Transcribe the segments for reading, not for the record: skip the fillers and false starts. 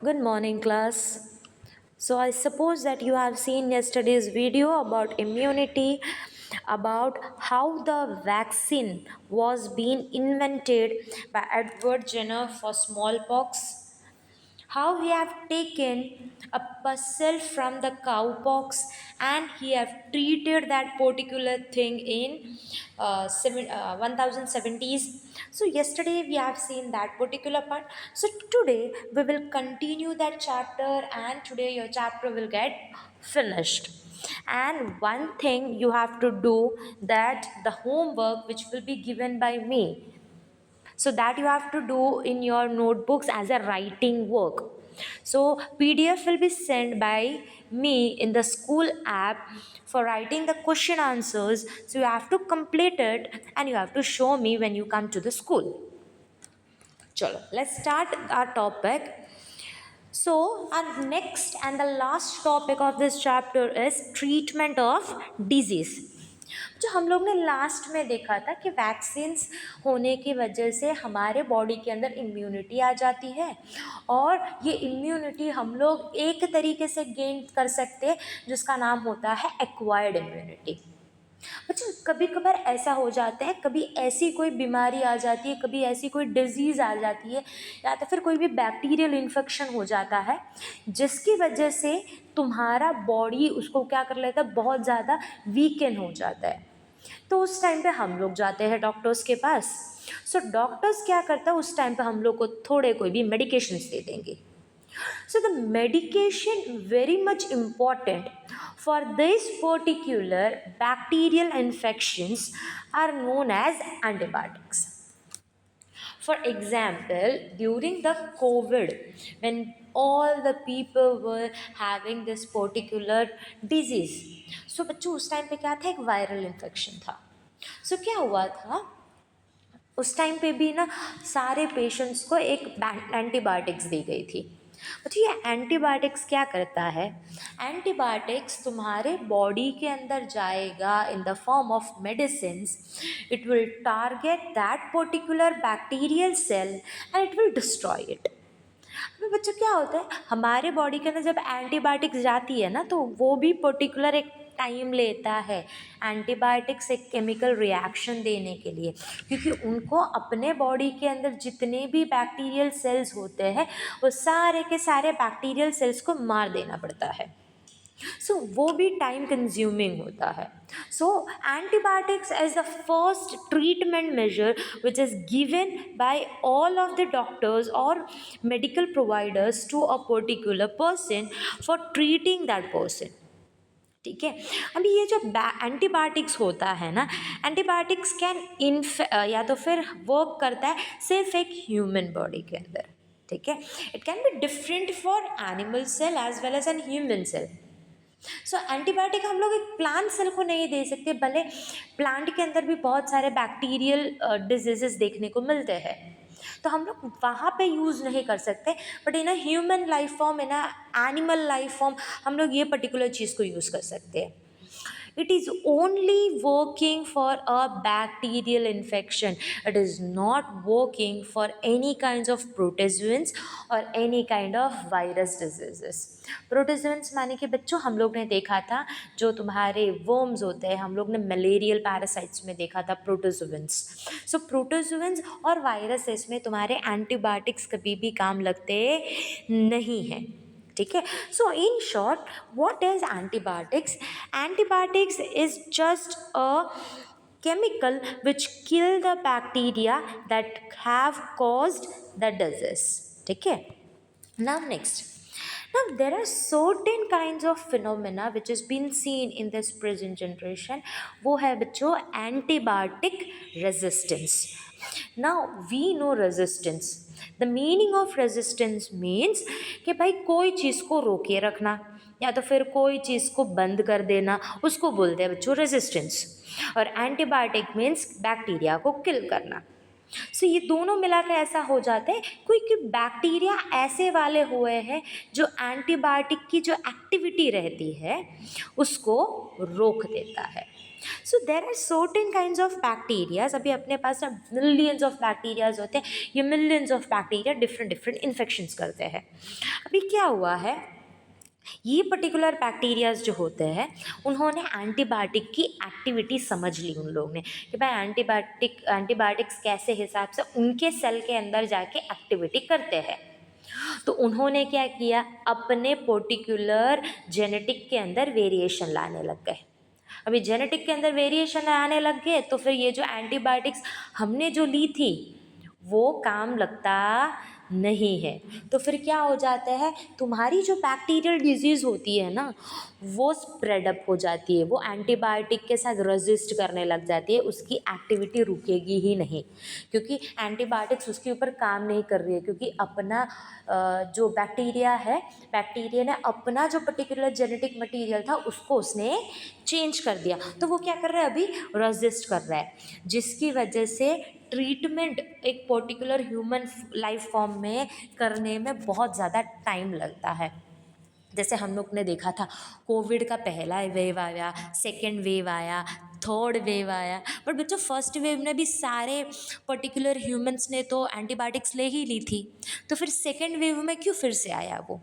Good morning, class. So, I suppose that you have seen yesterday's video about immunity, about how the vaccine was being invented by Edward Jenner for smallpox, how he have taken a puzzle from the cowpox and he have treated that particular thing in 1070s. So yesterday we have seen that particular part. So today we will continue that chapter, and today your chapter will get finished. And one thing you have to do, that the homework which will be given by me, so that you have to do in your notebooks as a writing work. So PDF will be sent by me in the school app for writing the question answers. So you have to complete it and you have to show me when you come to the school. Chalo, let's start our topic. So our next and the last topic of this chapter is treatment of disease. जो हम लोग ने last में देखा था कि vaccines होने की वजह से हमारे बॉडी के अंदर इम्यूनिटी आ जाती है, और ये इम्यूनिटी हम लोग एक तरीके से गेन कर सकते हैं जिसका नाम होता है एक्वायर्ड इम्यूनिटी। बच्चों कभी कभार ऐसा हो जाता है, कभी ऐसी कोई बीमारी आ जाती है, कभी ऐसी कोई डिजीज़ आ जाती है, या तो फिर कोई भी बैक्टीरियल इन्फेक्शन हो जाता है जिसकी वजह से तुम्हारा बॉडी उसको क्या कर लेता है, बहुत ज़्यादा वीकन हो जाता है। तो उस टाइम पे हम लोग जाते हैं डॉक्टर्स के पास। सो डॉक्टर्स क्या करता है, उस टाइम पे हम लोग को थोड़े कोई भी मेडिकेशंस दे देंगे। So the medication very much important for this particular bacterial infections are known as antibiotics. For example, during the COVID, when all the people were having this particular disease, so बच्चों उस time पे क्या था, एक viral infection था। सो क्या हुआ था, उस टाइम पे भी ना सारे पेशेंट्स को एक एंटीबायोटिक्स दी गई थी। अच्छा, ये एंटीबायोटिक्स क्या करता है, एंटीबायोटिक्स तुम्हारे बॉडी के अंदर जाएगा in the form of medicines, it will target that particular bacterial cell and it will destroy it. अभी बच्चों क्या होता है, हमारे बॉडी के अंदर जब एंटीबायोटिक्स जाती है ना, तो वो भी पर्टिकुलर एक टाइम लेता है एंटीबायोटिक्स एक केमिकल रिएक्शन देने के लिए, क्योंकि उनको अपने बॉडी के अंदर जितने भी बैक्टीरियल सेल्स होते हैं वो सारे के सारे बैक्टीरियल सेल्स को मार देना पड़ता है। सो वो भी टाइम कंज्यूमिंग होता है। So antibiotics as the first treatment measure which is given by all of the doctors और medical providers to a particular person for treating that person. ठीक है, अभी ये जो एंटीबायोटिक्स होता है ना, एंटीबायोटिक्स कैन या तो फिर वर्क करता है सिर्फ एक ह्यूमन बॉडी के अंदर। ठीक है, it can be different for animal cell as well as an human cell. So antibiotic हम लोग एक प्लांट सेल को नहीं दे सकते, भले प्लांट के अंदर भी बहुत सारे बैक्टीरियल डिजीजेस देखने को मिलते हैं, तो हम लोग वहाँ पे यूज़ नहीं कर सकते, but in a human life form, in a animal life form हम लोग ये पर्टिकुलर चीज़ को यूज़ कर सकते हैं। It is only working for a bacterial infection. It is not working for any kinds of protozoans or any kind of virus diseases. Protozoans माने कि बच्चों हम लोग ने देखा था जो तुम्हारे वर्म्स होते हैं, हम लोग ने मलेरियल पैरासाइट्स में देखा था प्रोटोजोन्स। सो प्रोटोजोन्स और वायरसेस में तुम्हारे एंटीबायोटिक्स कभी भी काम लगते नहीं हैं। ठीक है, so in short what is antibiotics, antibiotics is just a chemical which kill the bacteria that have caused the disease. ठीक है, now next, now there are certain kinds of phenomena which has been seen in this present generation, वो है बच्चों antibiotic resistance. Now we know resistance, the meaning of resistance means कि भाई कोई चीज़ को रोके रखना या तो फिर कोई चीज़ को बंद कर देना, उसको बोलते हैं बच्चों रेजिस्टेंस। और एंटीबायोटिक मीन्स बैक्टीरिया को किल करना। सो ये दोनों मिलाकर ऐसा हो जाता है कोई बैक्टीरिया ऐसे वाले हुए हैं जो एंटीबायोटिक की जो एक्टिविटी रहती है उसको रोक देता है। So there are certain kinds of bacterias, अभी अपने पास ना मिलियंस ऑफ बैक्टीरियाज होते हैं, ये millions of bacteria different different infections करते हैं। अभी क्या हुआ है, ये पर्टिकुलर बैक्टीरियाज जो होते हैं उन्होंने एंटीबायोटिक की एक्टिविटी समझ ली उन लोगों ने कि भाई एंटीबायोटिक्स कैसे हिसाब से उनके सेल के अंदर जाके एक्टिविटी करते हैं। तो उन्होंने क्या किया, अपने पर्टिकुलर जेनेटिक के अंदर वेरिएशन लाने लग गए। अभी जेनेटिक के अंदर वेरिएशन आने लग गए तो फिर ये जो एंटीबायोटिक्स हमने जो ली थी वो काम लगता नहीं है। तो फिर क्या हो जाता है, तुम्हारी जो बैक्टीरियल डिजीज़ होती है ना वो स्प्रेड अप हो जाती है, वो एंटीबायोटिक के साथ रेजिस्ट करने लग जाती है, उसकी एक्टिविटी रुकेगी ही नहीं क्योंकि एंटीबायोटिक्स उसके ऊपर काम नहीं कर रही है, क्योंकि अपना जो बैक्टीरिया है, बैक्टीरिया ने अपना जो पर्टिकुलर जेनेटिक मटेरियल था उसको उसने चेंज कर दिया, तो वो क्या कर रहा है, अभी रेजिस्ट कर रहा है, जिसकी वजह से ट्रीटमेंट एक पर्टिकुलर ह्यूमन लाइफ फॉर्म में करने में बहुत ज़्यादा टाइम लगता है। जैसे हम लोग ने देखा था कोविड का पहला वेव आया, सेकेंड वेव आया, थर्ड वेव आया, बट बच्चों फर्स्ट वेव में भी सारे पर्टिकुलर ह्यूमंस ने तो एंटीबायोटिक्स ले ही ली थी, तो फिर सेकेंड वेव में क्यों फिर से आया वो,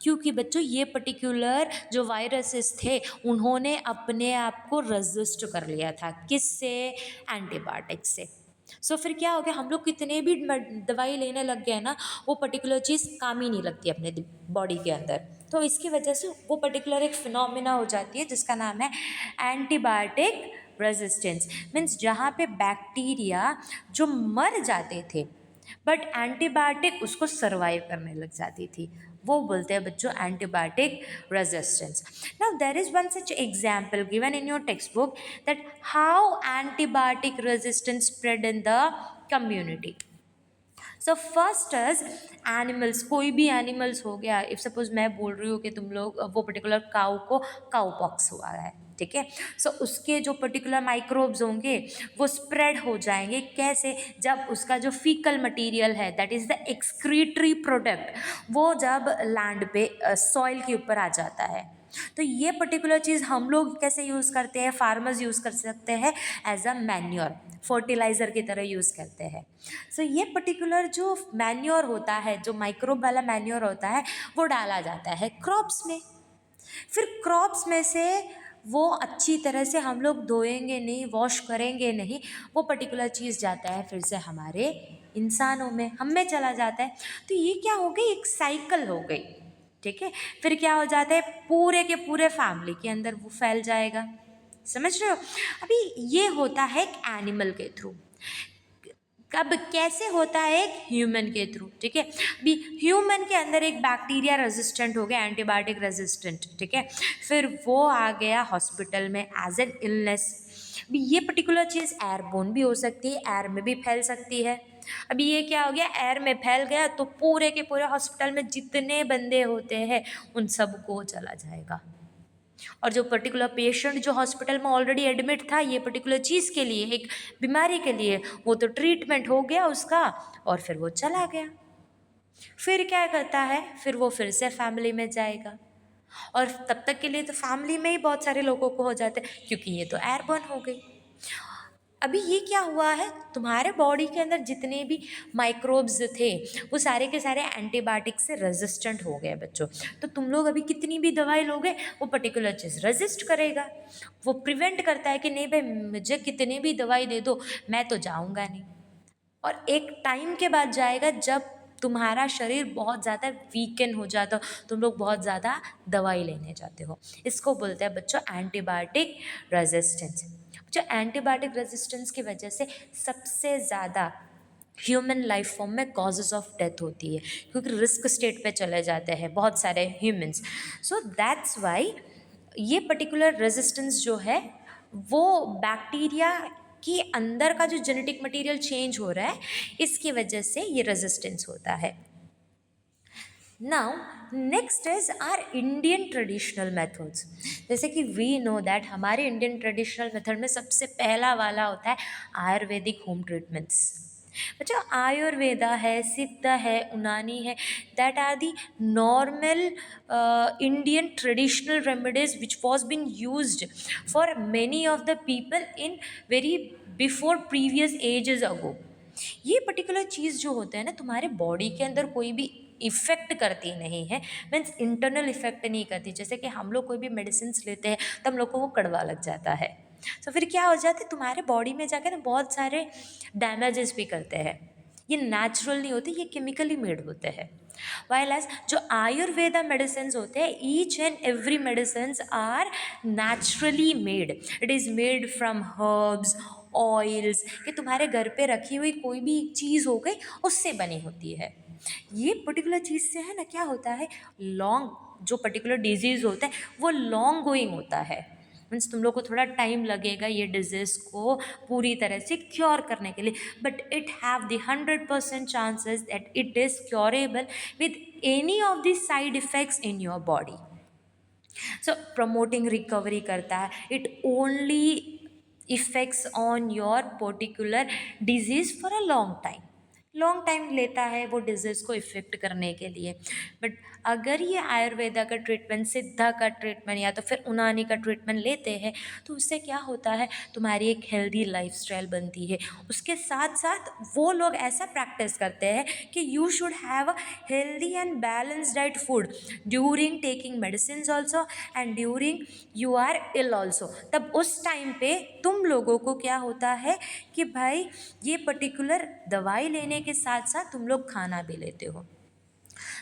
क्योंकि बच्चों ये पर्टिकुलर जो वायरसेस थे उन्होंने अपने आप को रेजिस्ट कर लिया था, किससे, एंटीबायोटिक्स से। सो फिर क्या हो गया, हम लोग कितने भी दवाई लेने लग गए ना वो पर्टिकुलर चीज़ काम ही नहीं लगती अपने बॉडी के अंदर, तो इसकी वजह से वो पर्टिकुलर एक फिनोमिना हो जाती है जिसका नाम है एंटीबायोटिक रेजिस्टेंस। मीन्स जहाँ पे बैक्टीरिया जो मर जाते थे बट एंटीबायोटिक उसको सर्वाइव करने लग जाती थी, वो बोलते हैं बच्चों antibiotic resistance. Now there is one such example given in your text book that how antibiotic resistance spread in the community. So first is animals, कोई भी एनिमल्स हो गया, इफ सपोज मैं बोल रही हूँ कि तुम लोग वो पर्टिकुलर काऊ को काऊ पॉक्स हुआ है, ठीक है, सो उसके जो पर्टिकुलर माइक्रोब्स होंगे वो स्प्रेड हो जाएंगे, कैसे, जब उसका जो फीकल मटेरियल है that is the excretory product वो जब लैंड पे सॉइल के ऊपर आ जाता है, तो ये पर्टिकुलर चीज़ हम लोग कैसे यूज़ करते हैं, फार्मर्स यूज़ कर सकते हैं एज अ मैन्योर, फर्टिलाइज़र की तरह यूज़ करते हैं। सो ये पर्टिकुलर जो मैन्योर होता है, जो माइक्रोब वाला मैन्योर होता है वो डाला जाता है क्रॉप्स में, फिर क्रॉप्स में से वो अच्छी तरह से हम लोग धोएंगे नहीं, वॉश करेंगे नहीं, वो पर्टिकुलर चीज़ जाता है फिर से हमारे इंसानों में, हम में चला जाता है, तो ये क्या हो गई, एक साइकिल हो गई, ठीक है। फिर क्या हो जाता है, पूरे के पूरे फैमिली के अंदर वो फैल जाएगा, समझ रहे हो। अभी ये होता है एक एनिमल के थ्रू, कब कैसे होता है, एक ह्यूमन के थ्रू, ठीक है। अभी ह्यूमन के अंदर एक बैक्टीरिया रेजिस्टेंट हो गया, एंटीबायोटिक रेजिस्टेंट, ठीक है, फिर वो आ गया हॉस्पिटल में एज एन इलनेस। अभी ये पर्टिकुलर चीज़ एयरबोर्न भी हो सकती है, एयर में भी फैल सकती है। अभी ये क्या हो गया, एयर में फैल गया तो पूरे के पूरे हॉस्पिटल में जितने बंदे होते हैं उन सबको चला जाएगा, और जो पर्टिकुलर पेशेंट जो हॉस्पिटल में ऑलरेडी एडमिट था ये पर्टिकुलर चीज़ के लिए, एक बीमारी के लिए, वो तो ट्रीटमेंट हो गया उसका और फिर वो चला गया, फिर क्या करता है, फिर वो फिर से फैमिली में जाएगा, और तब तक के लिए तो फैमिली में ही बहुत सारे लोगों को हो जाते हैं क्योंकि ये तो एयरबोर्न हो गई। अभी ये क्या हुआ है, तुम्हारे बॉडी के अंदर जितने भी माइक्रोब्स थे वो सारे के सारे एंटीबायोटिक से रेजिस्टेंट हो गए बच्चों, तो तुम लोग अभी कितनी भी दवाई लोगे वो पर्टिकुलर चीज़ रेजिस्ट करेगा, वो प्रिवेंट करता है कि नहीं भाई मुझे कितनी भी दवाई दे दो मैं तो जाऊँगा नहीं, और एक टाइम के बाद जाएगा जब तुम्हारा शरीर बहुत ज़्यादा वीकन हो जाता हो, तुम लोग बहुत ज़्यादा दवाई लेने जाते हो, इसको बोलते हैं बच्चों एंटीबायोटिक रेजिस्टेंस। जो एंटीबायोटिक रेजिस्टेंस की वजह से सबसे ज़्यादा ह्यूमन लाइफ फॉर्म में कॉजेज ऑफ डेथ होती है, क्योंकि रिस्क स्टेट पे चले जाते हैं बहुत सारे ह्यूमंस, सो दैट्स वाई ये पर्टिकुलर रेजिस्टेंस जो है वो बैक्टीरिया कि अंदर का जो जेनेटिक मटेरियल चेंज हो रहा है इसकी वजह से ये रेजिस्टेंस होता है। Now next is our Indian traditional methods, जैसे कि वी नो दैट हमारे इंडियन ट्रेडिशनल मेथड में सबसे पहला वाला होता है आयुर्वेदिक होम ट्रीटमेंट्स, बच्चा आयुर्वेदा है, सिद्ध है, उनानी है, that are the normal Indian traditional remedies which was been used for many of the people in very before previous ages ago. ये पर्टिकुलर चीज़ जो होता है ना, तुम्हारे बॉडी के अंदर कोई भी इफेक्ट करती नहीं है, मीन्स इंटरनल इफेक्ट नहीं करती। जैसे कि हम लोग कोई भी मेडिसिन लेते हैं तो हम लोग को वो कड़वा लग जाता है, तो फिर क्या हो जाता है, तुम्हारे बॉडी में जाकर ना बहुत सारे डैमेजेस भी करते हैं। ये नेचुरल नहीं होते, ये केमिकली मेड होते हैं। वाइल एज जो आयुर्वेदा मेडिसिन होते हैं, each and every medicine are naturally made. It is made from herbs, oils, कि तुम्हारे घर पे रखी हुई कोई भी चीज़ हो गई उससे बनी होती है। ये पर्टिकुलर चीज़ से है ना, क्या होता है, लॉन्ग जो पर्टिकुलर डिजीज़ होता है वो लॉन्ग गोइंग होता है। मीन्स तुम लोग को थोड़ा टाइम लगेगा ये डिजीज़ को पूरी तरह से क्योर करने के लिए, but it have the 100% chances that it is curable with any of the side effects in your body. So promoting recovery करता है, it only effects on your particular disease for a long time लेता है वो disease को effect करने के लिए। But अगर ये आयुर्वेदा का ट्रीटमेंट, सिद्धा का ट्रीटमेंट या तो फिर उनानी का ट्रीटमेंट लेते हैं, तो उससे क्या होता है, तुम्हारी एक हेल्दी लाइफस्टाइल बनती है। उसके साथ साथ वो लोग ऐसा प्रैक्टिस करते हैं कि you should have a healthy and balance diet food during taking medicine also and during you are ill also. तब उस टाइम पे तुम लोगों को क्या होता है कि भाई ये पर्टिकुलर दवाई लेने के साथ साथ तुम लोग खाना भी लेते हो।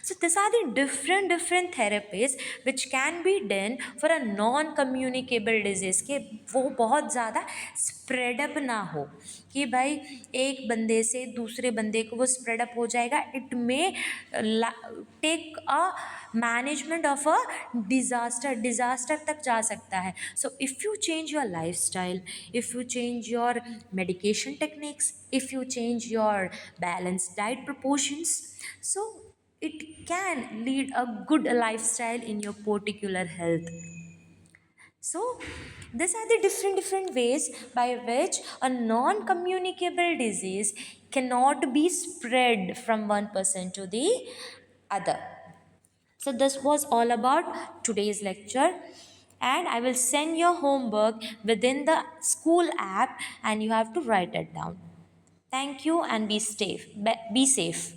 So these are the different therapies which can be done for a non-communicable disease, कि वो बहुत ज़्यादा स्प्रेड अप ना हो, कि भाई एक बंदे से दूसरे बंदे को वो स्प्रेड अप हो जाएगा। It may take a management of a disaster तक जा सकता है। So if you change your lifestyle, if you change your medication techniques, if you change your balanced diet proportions, so it can lead a good lifestyle in your particular health. So these are the different ways by which a non communicable disease cannot be spread from one person to the other. So this was all about today's lecture, and I will send your homework within the school app and you have to write it down. Thank you and be safe.